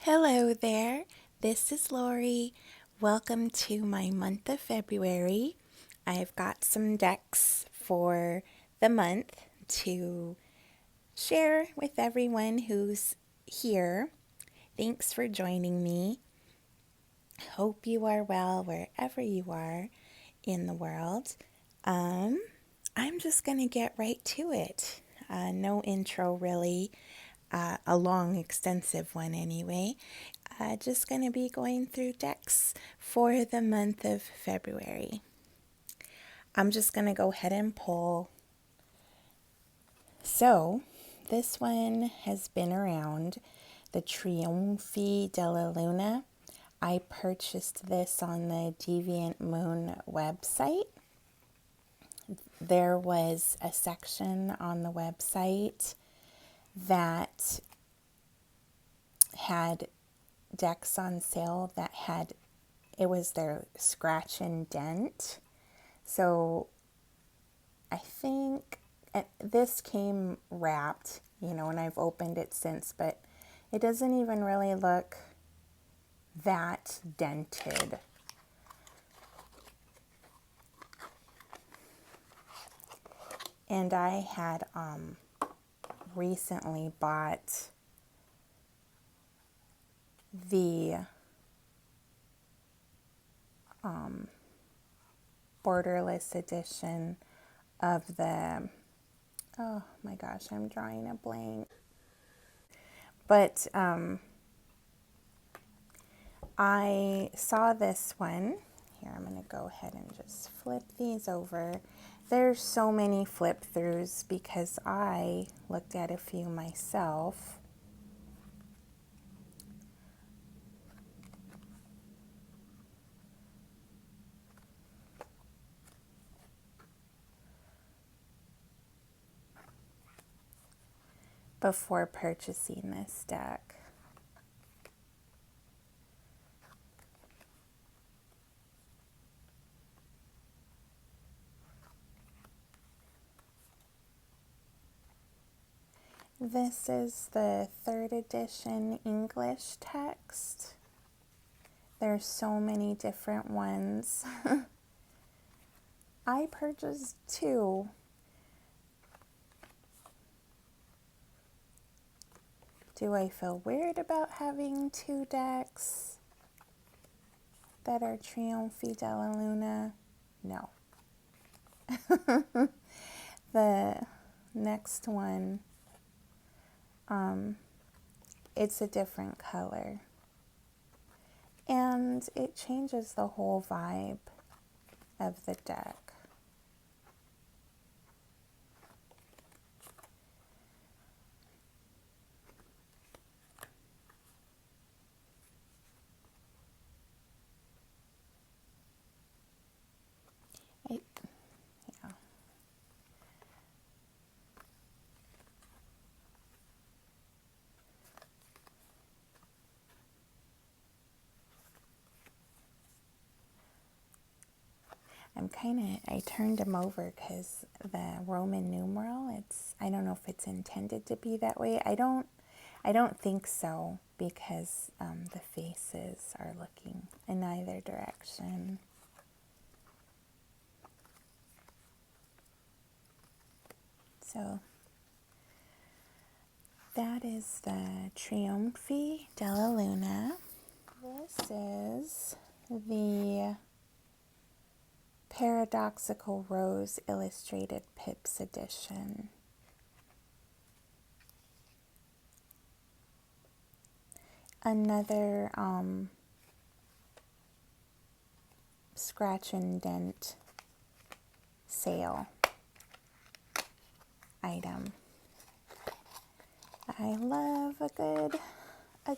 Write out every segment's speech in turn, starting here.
Hello there, this is Lori. Welcome to my month of February. I've got some decks for the month to share with everyone who's here. Thanks for joining me. Hope you are well wherever you are in the world. I'm just going to get right to it. No intro really. A long, extensive one anyway. Just going to be going through decks for the month of February. I'm just going to go ahead and pull. So, this one has been around, the Trionfi Della. I purchased this on the Deviant Moon website. There was a section on the website that had decks on sale that it was their scratch and dent. So I think this came wrapped, and I've opened it since, but it doesn't even really look that dented. And I had recently bought the borderless edition of the, oh my gosh, I'm drawing a blank. But I saw this one. Here, I'm going to go ahead and just flip these over. There's so many flip throughs because I looked at a few myself. Before purchasing this deck. This is the 3rd edition English text. There's so many different ones. I purchased 2. Do I feel weird about having 2 decks that are Trionfi Della? No. The next one, it's a different color. And it changes the whole vibe of the deck. I turned them over because the Roman numeral, I don't know if it's intended to be that way. I don't think so because the faces are looking in either direction. So that is the Trionfi Della. This is the Paradoxical Rose Illustrated Pips Edition. Another scratch and dent sale item. I love a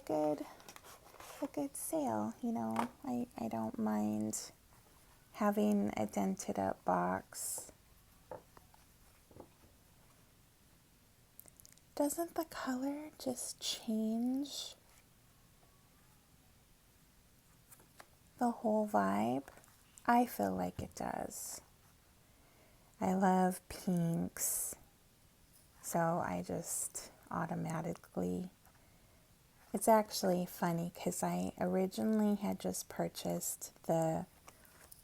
good sale, I don't mind having a dented up box. Doesn't the color just change the whole vibe? I feel like it does. I love pinks, so I just automatically It's actually funny because I originally had just purchased the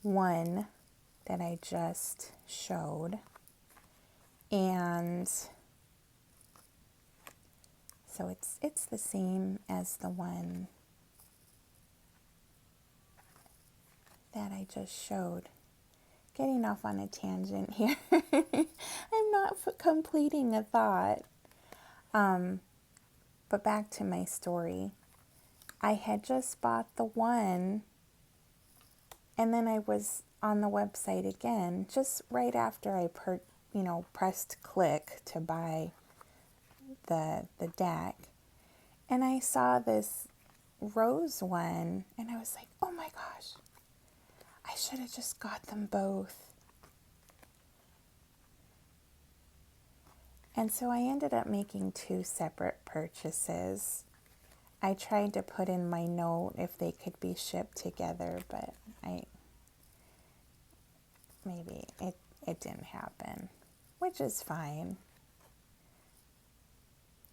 one that I just showed, and so it's the same as the one that I just showed. Getting off on a tangent here. I'm not completing a thought. But back to my story. I had just bought the one, and then I was on the website again, just right after I pressed click to buy the deck. And I saw this rose one, and I was like, oh my gosh, I should have just got them both. And so I ended up making 2 separate purchases. I tried to put in my note if they could be shipped together, but maybe it didn't happen, which is fine.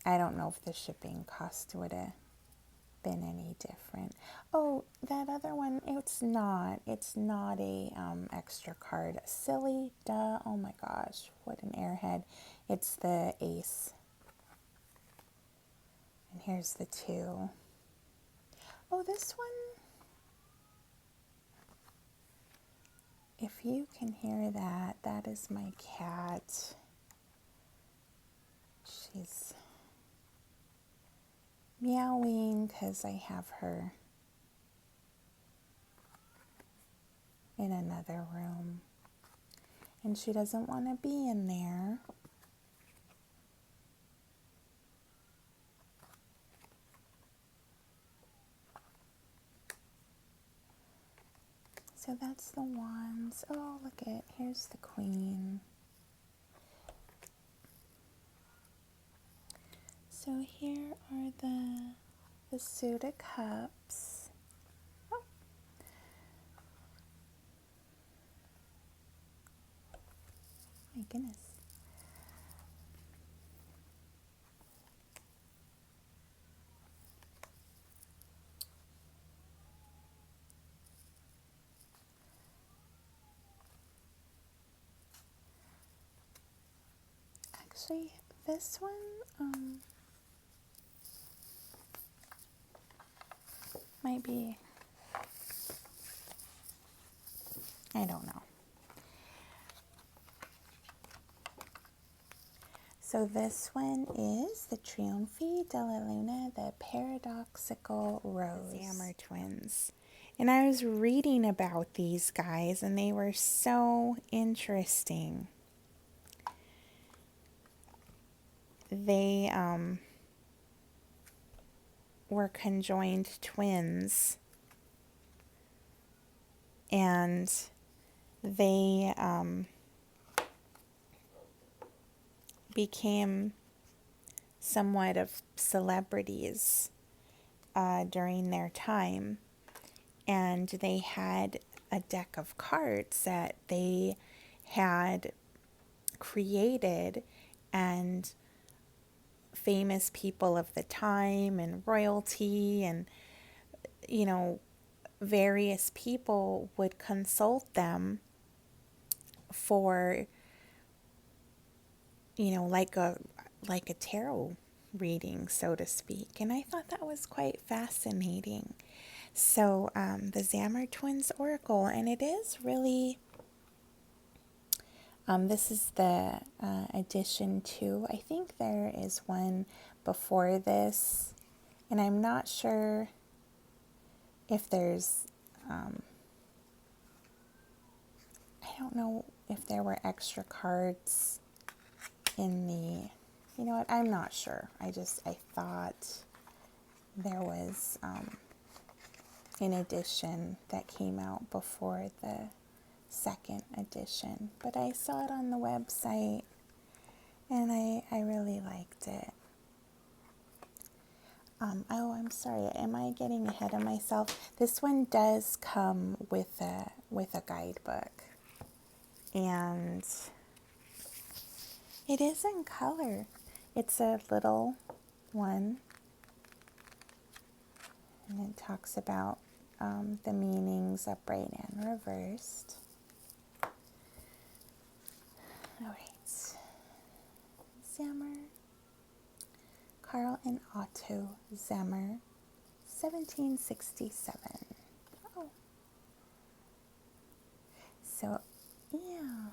I don't know if the shipping cost would have been any different. Oh, that other one, it's not a extra card. Silly, duh, oh my gosh, what an airhead. It's the ace. And here's the 2. Oh, this one, if you can hear that, that is my cat. She's meowing because I have her in another room, and she doesn't want to be in there. So that's the wands. Oh, look at, here's the queen. So here are the suit of cups. Oh. My goodness. Actually, this one, might be, I don't know. So this one is the Trionfi, Della, the Paradoxical Rose. The Zimmerman twins. And I was reading about these guys, and they were so interesting. They were conjoined twins, and they became somewhat of celebrities during their time, and they had a deck of cards that they had created, and famous people of the time and royalty and various people would consult them for like a tarot reading, so to speak. And I thought that was quite fascinating. So the Zimmerman twins oracle, and it is really this is the edition 2. I think there is one before this, and I'm not sure if there's I don't know if there were extra cards in the, I'm not sure. I thought there was an edition that came out before the second edition, but I saw it on the website, and I really liked it. Oh, I'm sorry. Am I getting ahead of myself? This one does come with a guidebook, and it is in color. It's a little one, And it talks about the meanings upright and reversed. All right. Zammer. Carl and Otto Zammer, 1767. Oh. So, yeah.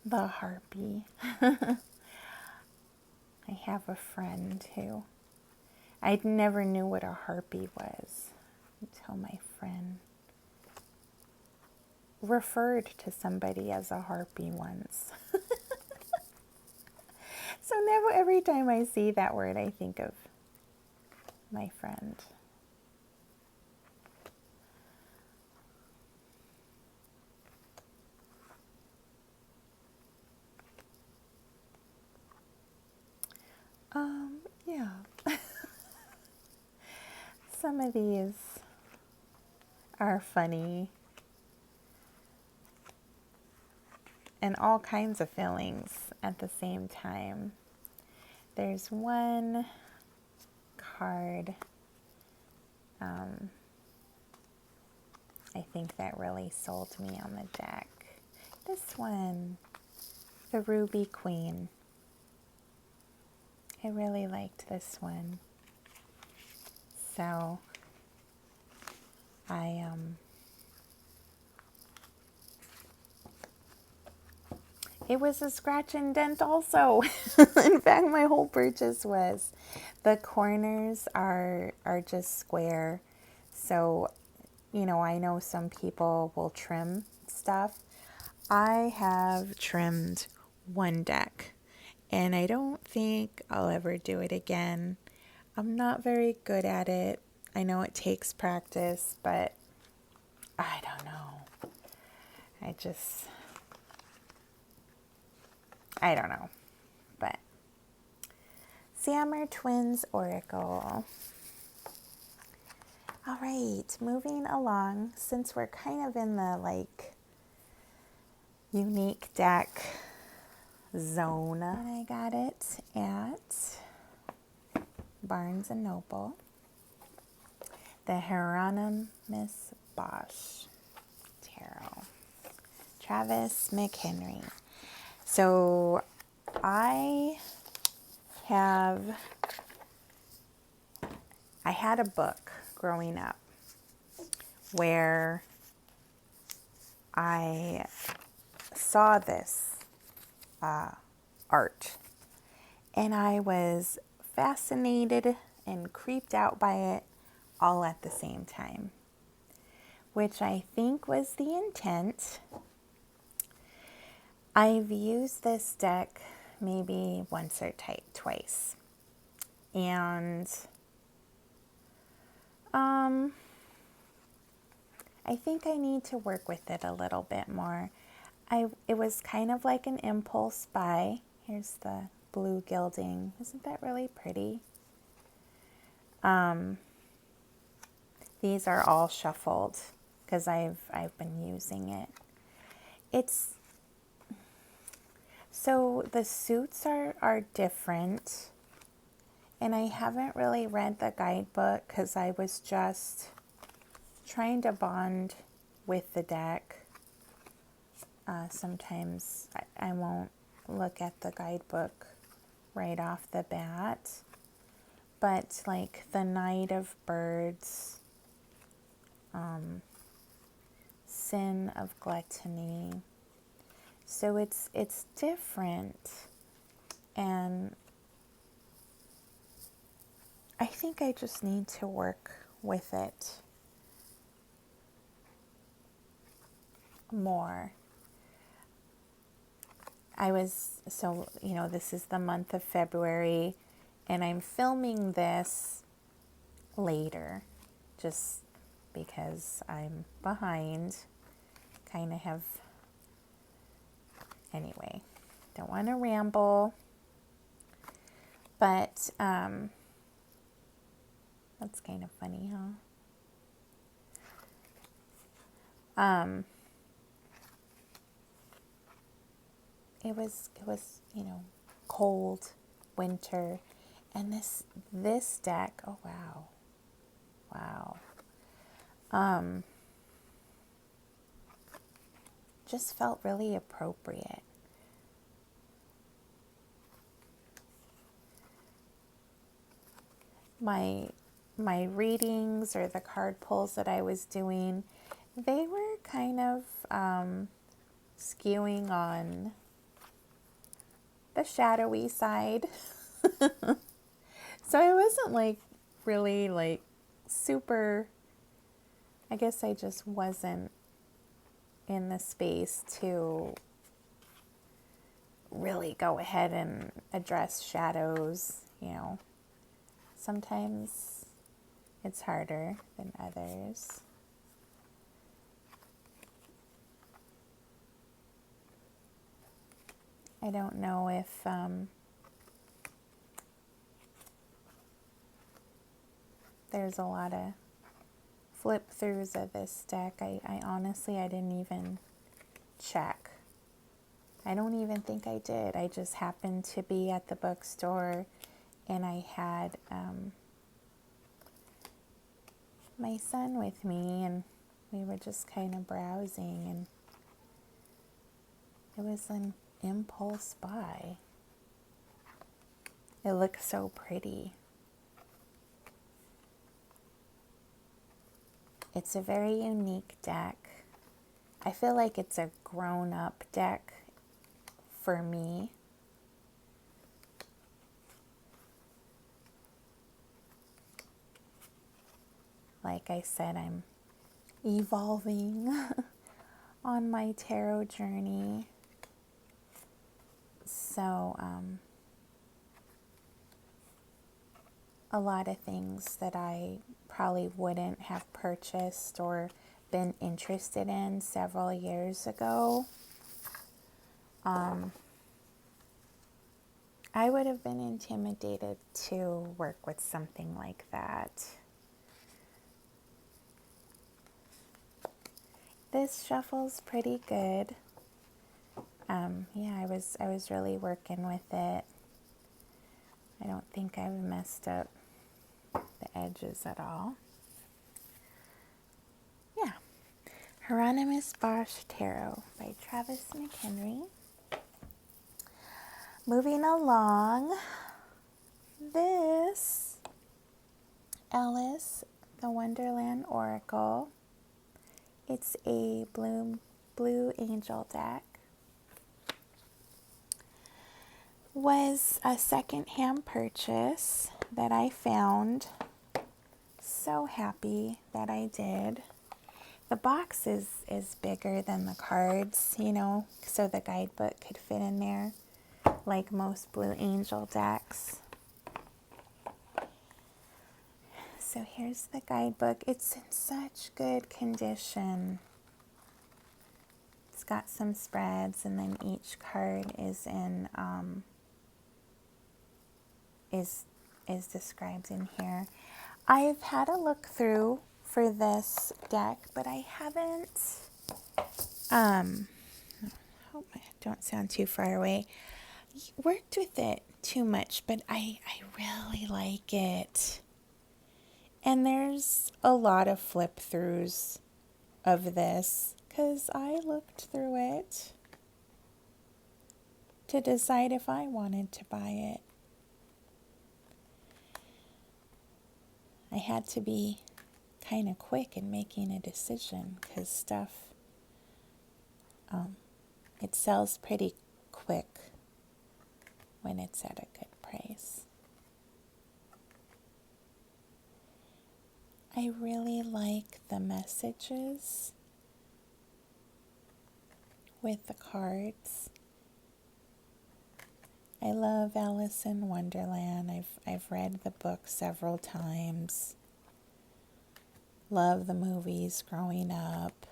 The Harpy. I have a friend who, I never knew what a harpy was until my friend referred to somebody as a harpy once. So never, every time I see that word, I think of my friend. Yeah. Some of these are funny and all kinds of feelings at the same time. There's one card I think that really sold me on the deck. This one, the Ruby Queen. I really liked this one. So it was a scratch and dent also. In fact, my whole purchase was. The corners are just square. So, I know some people will trim stuff. I have trimmed one deck, and I don't think I'll ever do it again. I'm not very good at it. I know it takes practice, but I don't know. I don't know. But Zammer Twins Oracle. All right, moving along, since we're kind of in the unique deck zone. And I got it at Barnes & Noble. The Hieronymus Bosch Tarot. Travis McHenry. So I had a book growing up where I saw this art, and I was fascinated and creeped out by it all at the same time, which I think was the intent. I've used this deck maybe once or twice, and I think I need to work with it a little bit more. It was kind of like an impulse buy. Here's the blue gilding. Isn't that really pretty? These are all shuffled because I've been using it. So the suits are different, and I haven't really read the guidebook because I was just trying to bond with the deck. Sometimes I won't look at the guidebook right off the bat, but like the Knight of Birds, Sin of Gluttony. So it's different, and I think I just need to work with it more. This is the month of February, And I'm filming this later just because I'm behind. Kind of have, anyway, don't want to ramble. But that's kind of funny, huh? It was, you know, cold winter, and this deck, oh wow. Just felt really appropriate. My readings or the card pulls that I was doing, they were kind of skewing on the shadowy side. So I wasn't like really like super, I guess I just wasn't in the space to really go ahead and address shadows, you know. Sometimes it's harder than others. I don't know if there's a lot of flip throughs of this deck. I honestly, I didn't even check. I don't even think I did. I just happened to be at the bookstore and I had my son with me and we were just kind of browsing and it was an impulse buy. It looks so pretty. It's a very unique deck. I feel like it's a grown-up deck for me. Like I said, I'm evolving on my tarot journey. So, a lot of things that I probably wouldn't have purchased or been interested in several years ago, I would have been intimidated to work with something like that. This shuffle's pretty good. Yeah, I was really working with it. I don't think I've messed up the edges at all. Yeah. Hieronymus Bosch Tarot by Travis McHenry. Moving along, this Alice, the Wonderland Oracle. It's a blue angel deck. Was a secondhand purchase that I found. So happy that I did. The box is bigger than the cards, you know, so the guidebook could fit in there, like most Blue Angel decks. So here's the guidebook. It's in such good condition. It's got some spreads, and then each card is in is described in here. I've had a look through for this deck, but I haven't hope I don't sound too far away. Worked with it too much, but I really like it. And there's a lot of flip throughs of this because I looked through it to decide if I wanted to buy it. I had to be kind of quick in making a decision because stuff, it sells pretty quick when it's at a good price. I really like the messages with the cards. I love Alice in Wonderland. I've read the book several times. Love the movies growing up.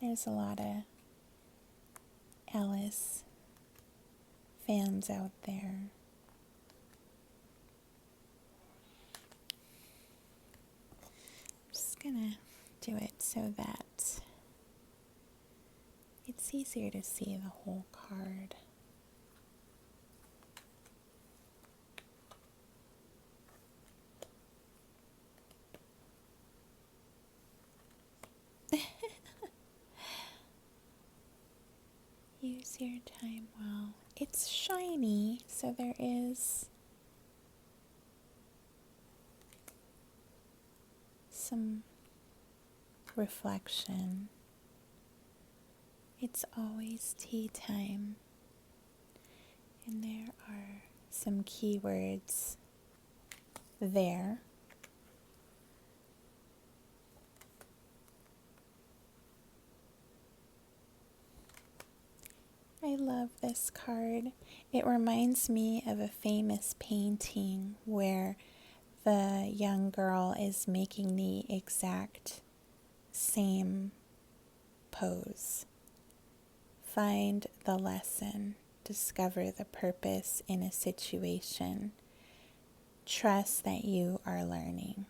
There's a lot of Alice fans out there. I'm just gonna do it so that it's easier to see the whole card. Use your time well. It's shiny, so there is some reflection. It's always tea time. And there are some keywords there. I love this card. It reminds me of a famous painting where the young girl is making the exact same pose. Find the lesson. Discover the purpose in a situation. Trust that you are learning.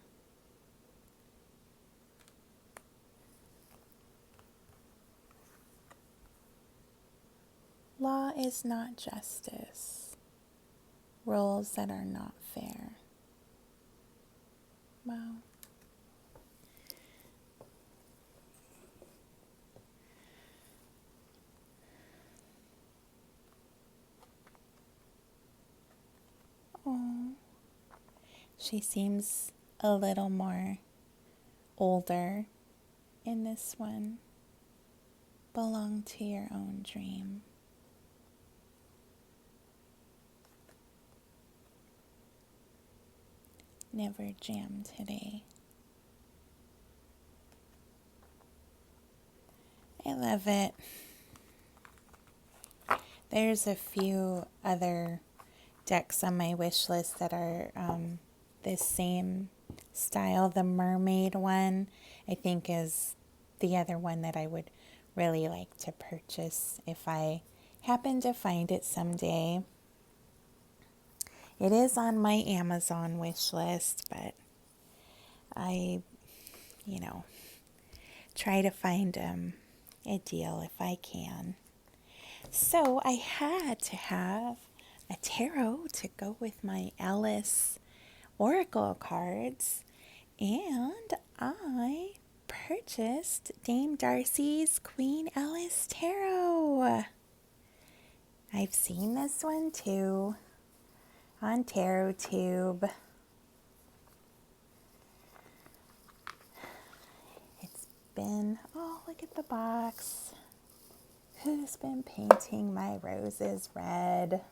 Law is not justice. Rules that are not fair. Wow. Oh, she seems a little more older in this one. Belong to your own dream. Never jam today. I love it. There's a few other decks on my wish list that are this same style. The mermaid one, I think, is the other one that I would really like to purchase if I happen to find it someday. It is on my Amazon wish list, but I, try to find a deal if I can. So I had to have a tarot to go with my Alice Oracle cards, and I purchased Dame Darcy's Queen Alice Tarot. I've seen this one too on TarotTube. It's been, oh, look at the box. Who's been painting my roses red?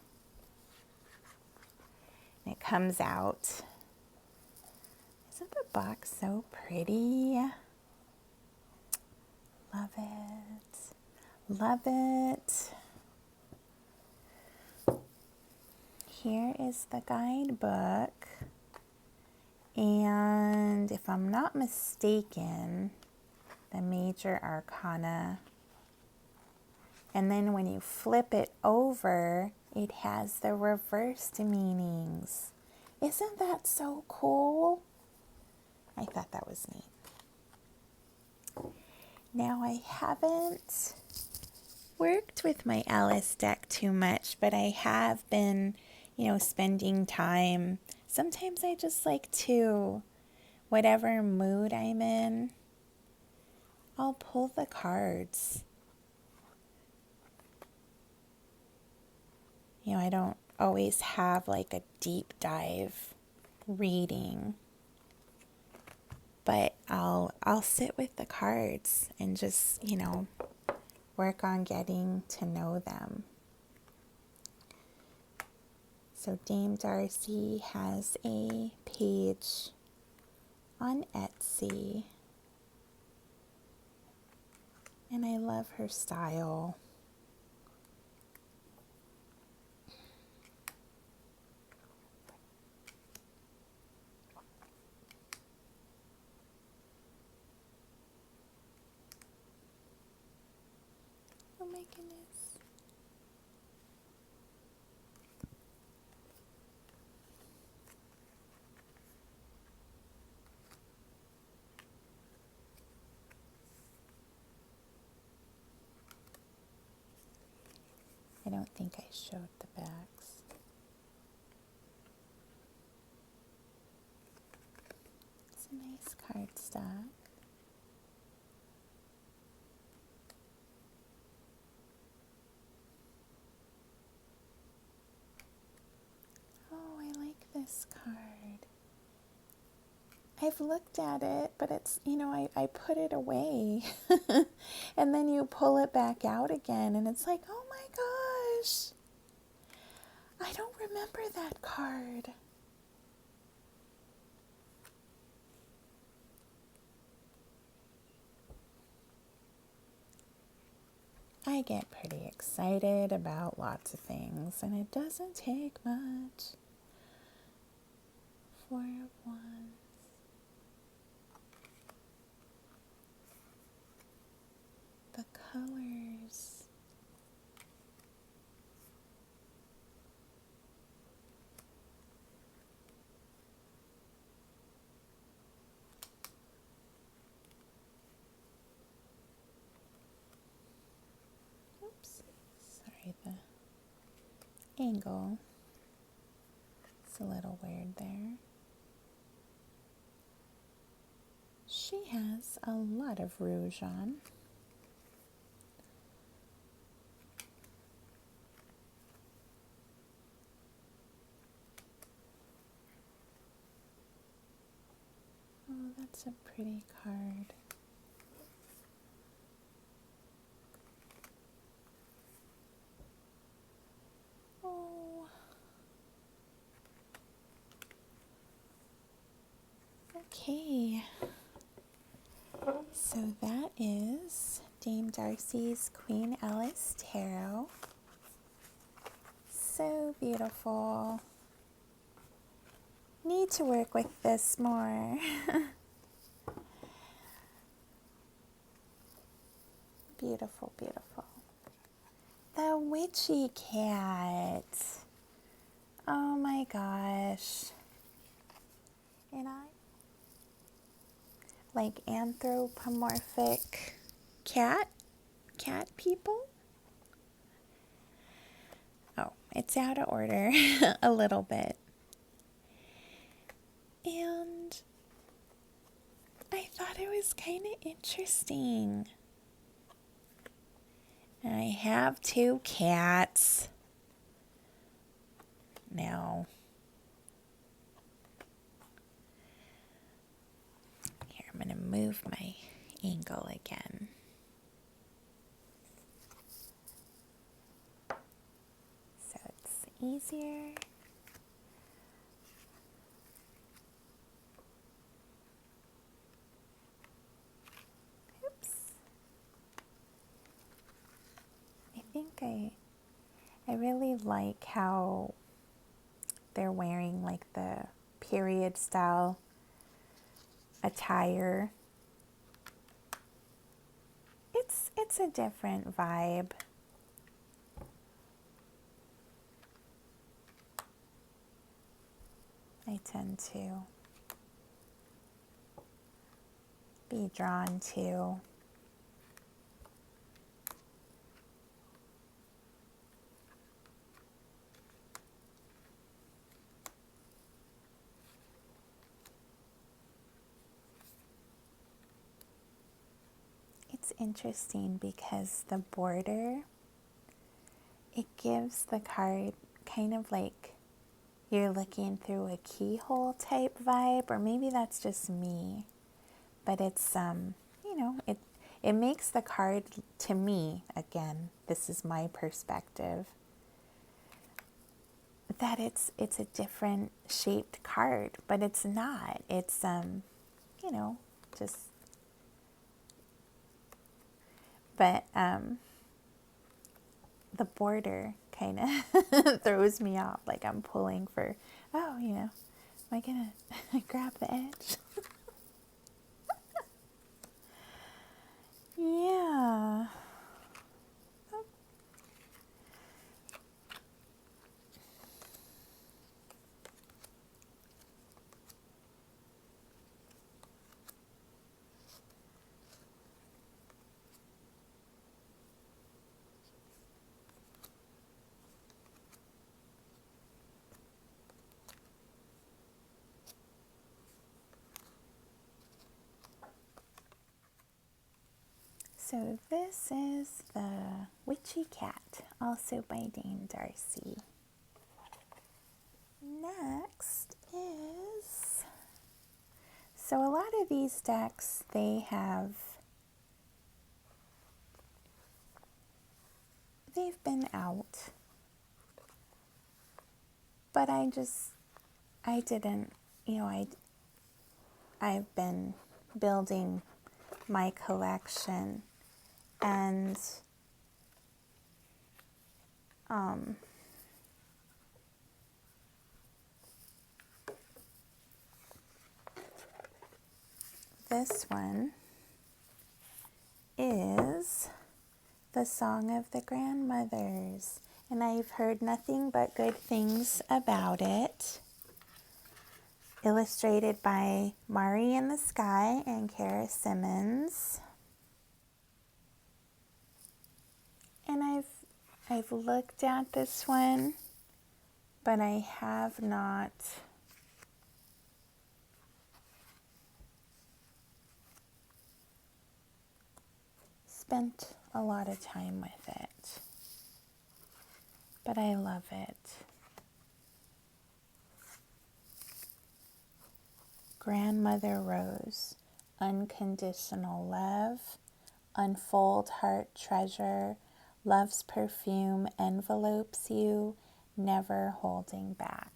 And it comes out. Isn't the box so pretty? Love it. Love it. Here is the guidebook. And if I'm not mistaken, the major arcana. And then when you flip it over, it has the reversed meanings. Isn't that so cool? I thought that was neat. Now, I haven't worked with my Alice deck too much, but I have been, spending time. Sometimes I just like to, whatever mood I'm in, I'll pull the cards. I don't always have like a deep dive reading, but I'll sit with the cards and just, work on getting to know them. So Dame Darcy has a page on Etsy. love her style. Oh my goodness. I don't think I showed the backs. It's a nice cardstock. Oh, I like this card. I've looked at it, but it's, I put it away. And then you pull it back out again, and it's like, oh my gosh. I don't remember that card. I get pretty excited about lots of things, and it doesn't take much. Four of Wands. The colors. Oops, sorry, the angle. It's a little weird there. She has a lot of rouge on. Oh, that's a pretty card. Oh. Okay. So that is Dame Darcy's Queen Alice Tarot. So beautiful. Need to work with this more. Beautiful, beautiful. The Witchy cat. Oh my gosh. And I like anthropomorphic cat people. Oh, it's out of order a little bit. And I thought it was kind of interesting. I have two cats. Now, here, I'm going to move my angle again. So it's easier. Oops. I think I really like how they're wearing like the period style attire. It's a different vibe. I tend to be drawn to. It's interesting because the border, it gives the card kind of like you're looking through a keyhole type vibe, or maybe that's just me. But it's it makes the card, to me, again, this is my perspective, that it's a different shaped card, but it's not. It's just, But the border kind of throws me off. Like I'm pulling for, oh, am I going to grab the edge? Yeah. So this is the Witchy Cat, also by Dame Darcy. Next is, so a lot of these decks, they've been out, but I didn't, I've been building my collection, and this one is The Song of the Grandmothers, and I've heard nothing but good things about it. Illustrated by Mari in the Sky and Kara Simmons. And I've looked at this one, but I have not spent a lot of time with it. But I love it. Grandmother Rose, Unconditional Love, Unfold Heart Treasure, Love's Perfume Envelopes You, Never Holding Back.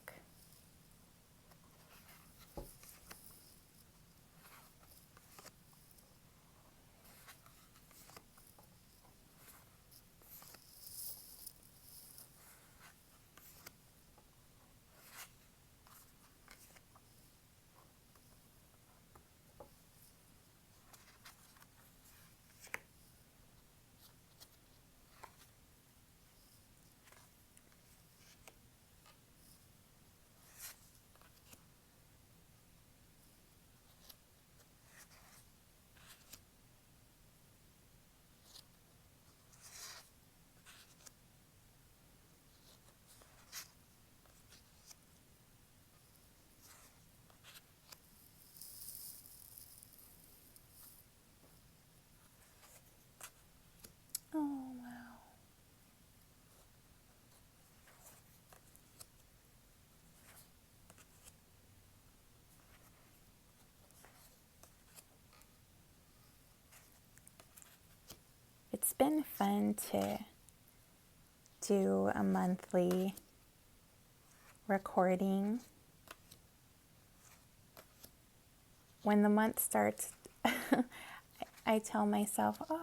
Oh, wow. It's been fun to do a monthly recording. When the month starts, I tell myself, oh,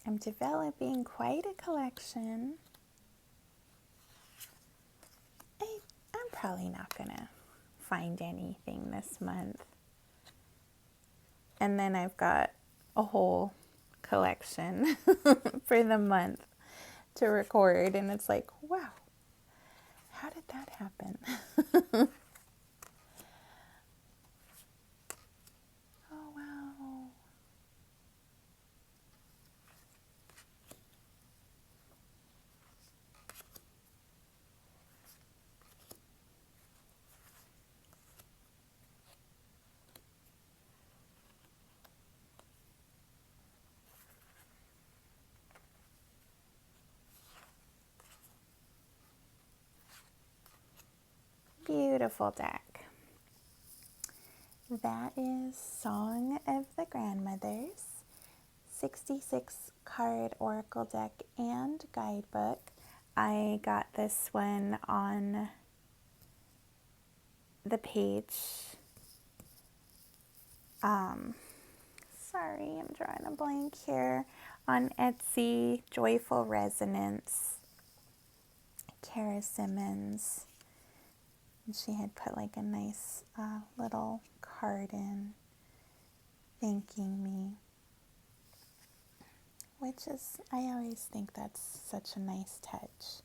I'm developing quite a collection. I'm probably not gonna find anything this month. And then I've got a whole collection for the month to record, and it's like, wow, how did that happen? Oh, wow. Beautiful deck. That is Song of the Grandmothers, 66 card oracle deck and guidebook. I got this one on the page, sorry, I'm drawing a blank here, on Etsy, Joyful Resonance, Kara Simmons. And she had put like a nice little card in thanking me, which is, I always think that's such a nice touch.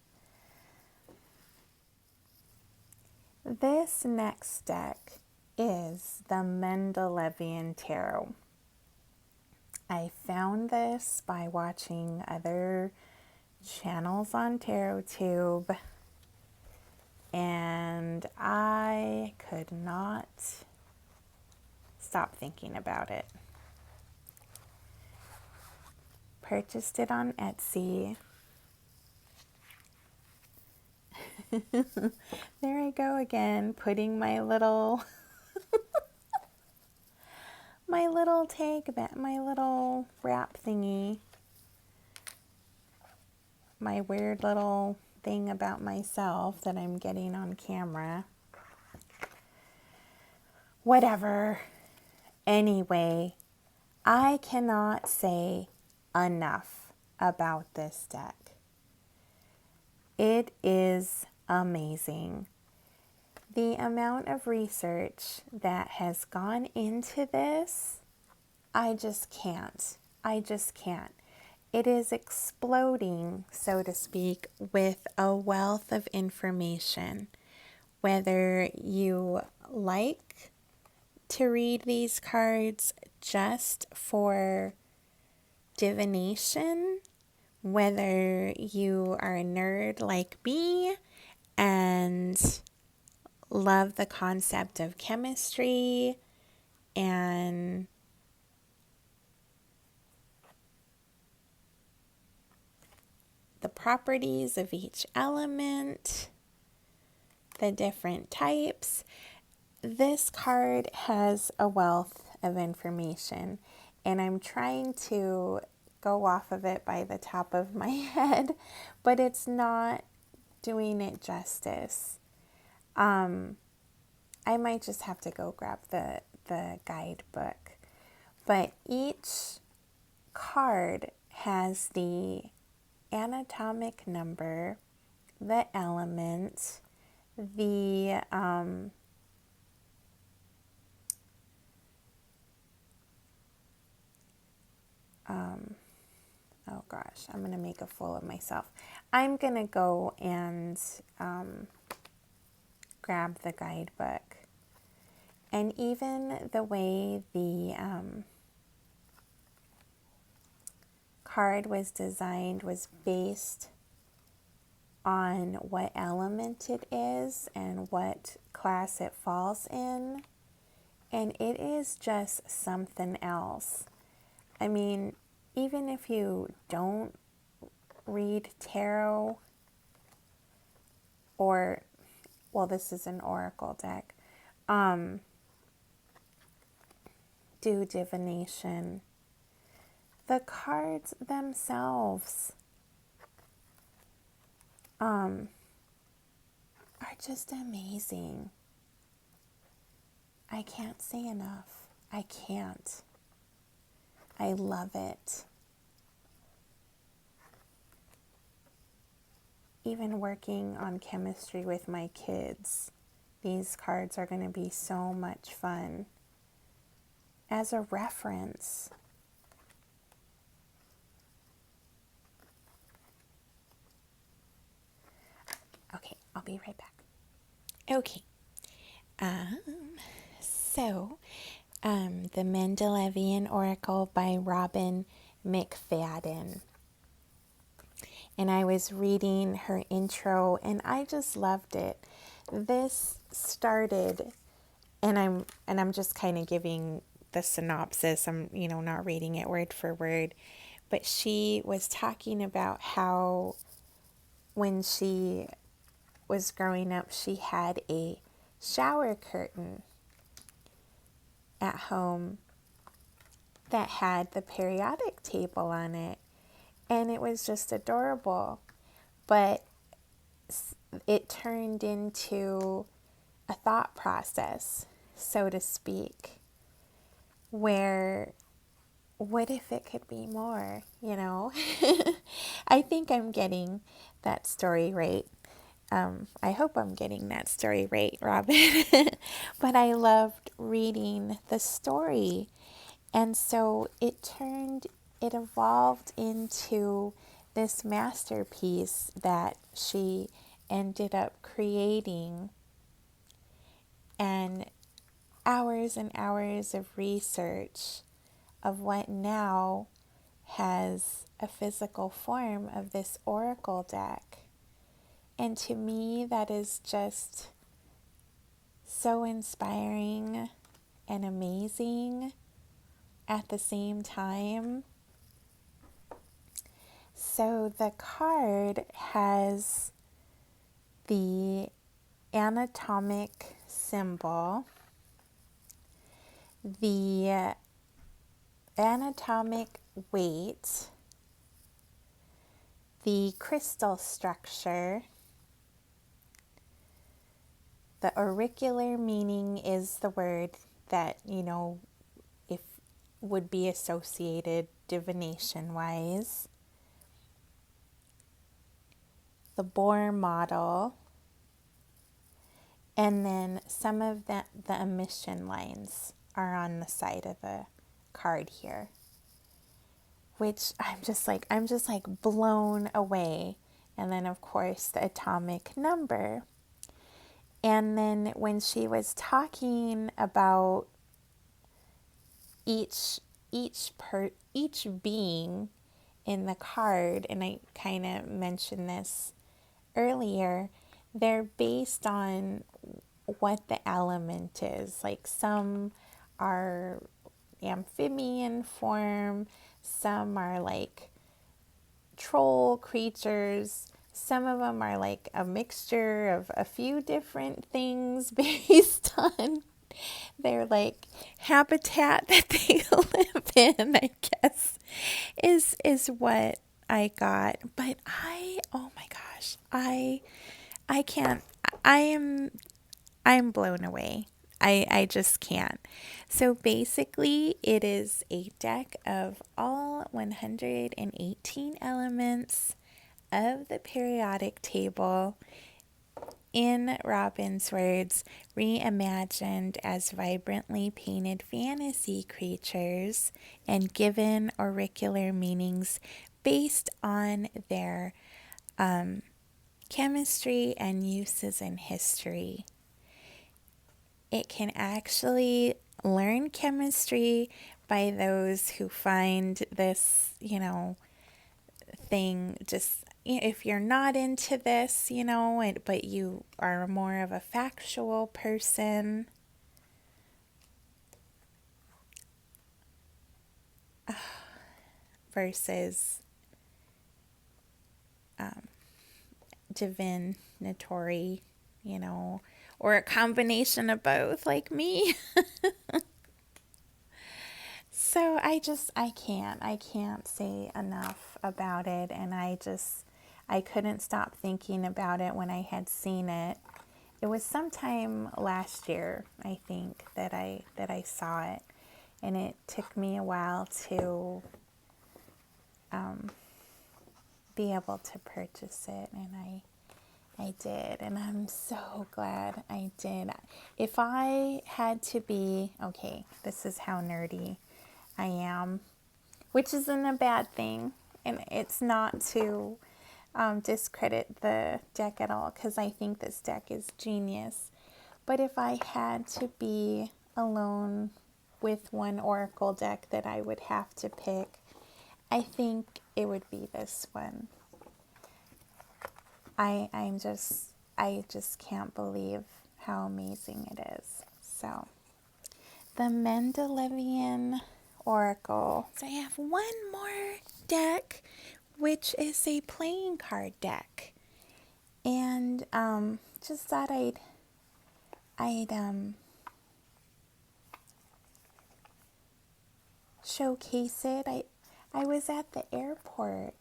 This next deck is the Mendelevian Tarot. I found this by watching other channels on TarotTube, and I could not stop thinking about it. Purchased it on Etsy. There I go again, putting my little my little tag, my little wrap thingy, my weird little thing about myself that I'm getting on camera. Whatever. Anyway, I cannot say enough about this deck. It is amazing. The amount of research that has gone into this, I just can't. It is exploding, so to speak, with a wealth of information. Whether you like to read these cards just for divination, whether you are a nerd like me and love the concept of chemistry and the properties of each element, the different types. This card has a wealth of information, and I'm trying to go off of it by the top of my head, but it's not doing it justice. I might just have to go grab the guidebook. But each card has the anatomic number, the element, the oh gosh, I'm going to make a fool of myself. I'm going to go and grab the guidebook. And even the way the card was designed was based on what element it is and what class it falls in. And it is just something else. I mean, even if you don't read tarot, or, well, this is an oracle deck, do divination, the cards themselves are just amazing. I can't say enough. I can't. I love it. Even working on chemistry with my kids, these cards are going to be so much fun as a reference. Okay, I'll be right back. Okay. The Mendelevian Oracle by Robin McFadden. And I was reading her intro and I just loved it. This started, and I'm just kind of giving the synopsis. I'm, not reading it word for word, but she was talking about how when she was growing up, she had a shower curtain at home that had the periodic table on it, and it was just adorable. But it turned into a thought process, so to speak, where what if it could be more, you know? I think I'm getting that story right. I hope I'm getting that story right, Robin. But I loved reading the story. And so it evolved into this masterpiece that she ended up creating. And hours of research of what now has a physical form of this oracle deck. And to me, that is just so inspiring and amazing at the same time. So the card has the anatomic symbol, the anatomic weight, the crystal structure. The auricular meaning is the word that, if would be associated divination-wise. The Bohr model, and then some of the emission lines are on the side of the card here, which I'm just like blown away. And then of course the atomic number. And then when she was talking about each being in the card, and I kind of mentioned this earlier, they're based on what the element is. Like some are amphibian form, some are like troll creatures, some of them are like a mixture of a few different things based on their like habitat that they live in, I guess, is what I got. But oh my gosh, I can't, I'm blown away. I just can't. So basically it is a deck of all 118 elements of the periodic table, in Robin's words, reimagined as vibrantly painted fantasy creatures and given auricular meanings based on their chemistry and uses in history. It can actually learn chemistry by those who find this, thing just, if you're not into this, but you are more of a factual person, versus divinatory, or a combination of both, like me. So I can't say enough about it, and I couldn't stop thinking about it when I had seen it. It was sometime last year, I think, that I saw it, and it took me a while to be able to purchase it, and I did, and I'm so glad I did. If I had to be, okay, this is how nerdy I am, which isn't a bad thing, and it's not to discredit the deck at all, because I think this deck is genius. But if I had to be alone with one oracle deck that I would have to pick, I think it would be this one. I just can't believe how amazing it is. So, the Mendelevian Oracle. So I have one more deck, which is a playing card deck, and just thought I'd showcase it. I was at the airport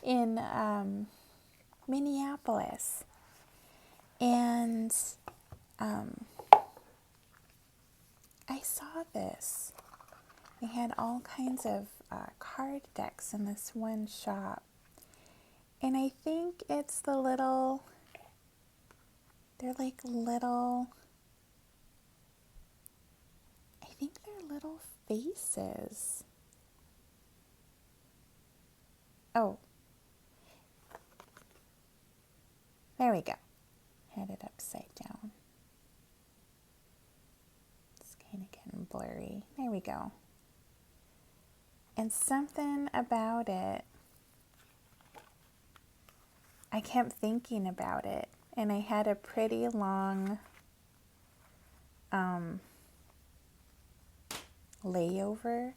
in Minneapolis, and I saw this. They had all kinds of card decks in this one shop. And I think it's the little, they're like little, I think they're little faces. Oh, there we go. Had it upside down. It's kind of getting blurry. There we go. And something about it, I kept thinking about it, and I had a pretty long layover,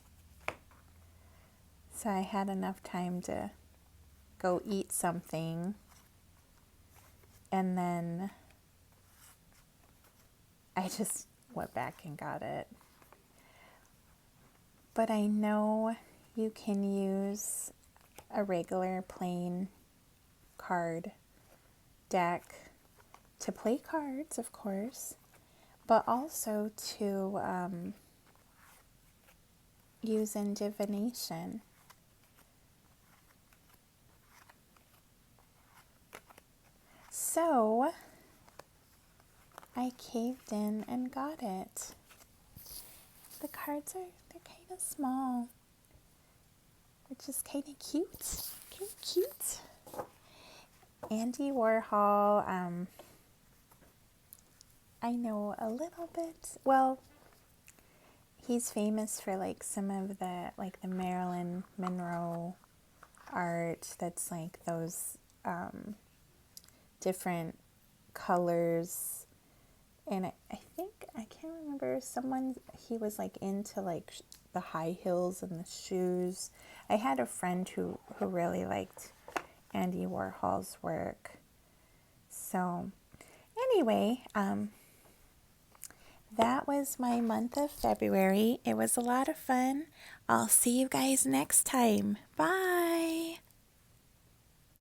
so I had enough time to go eat something, and then I just went back and got it. But I know you can use a regular plain card deck to play cards, of course, but also to use in divination. So I caved in and got it. The cards they're kind of small, which is kind of cute. Kind of cute. Andy Warhol, I know a little bit. Well, he's famous for like some of the Marilyn Monroe art that's like those different colors. And I think, I can't remember, he was like into like the high heels and the shoes. I had a friend who really liked Andy Warhol's work. So anyway, that was my month of February. It was a lot of fun. I'll see you guys next time. Bye.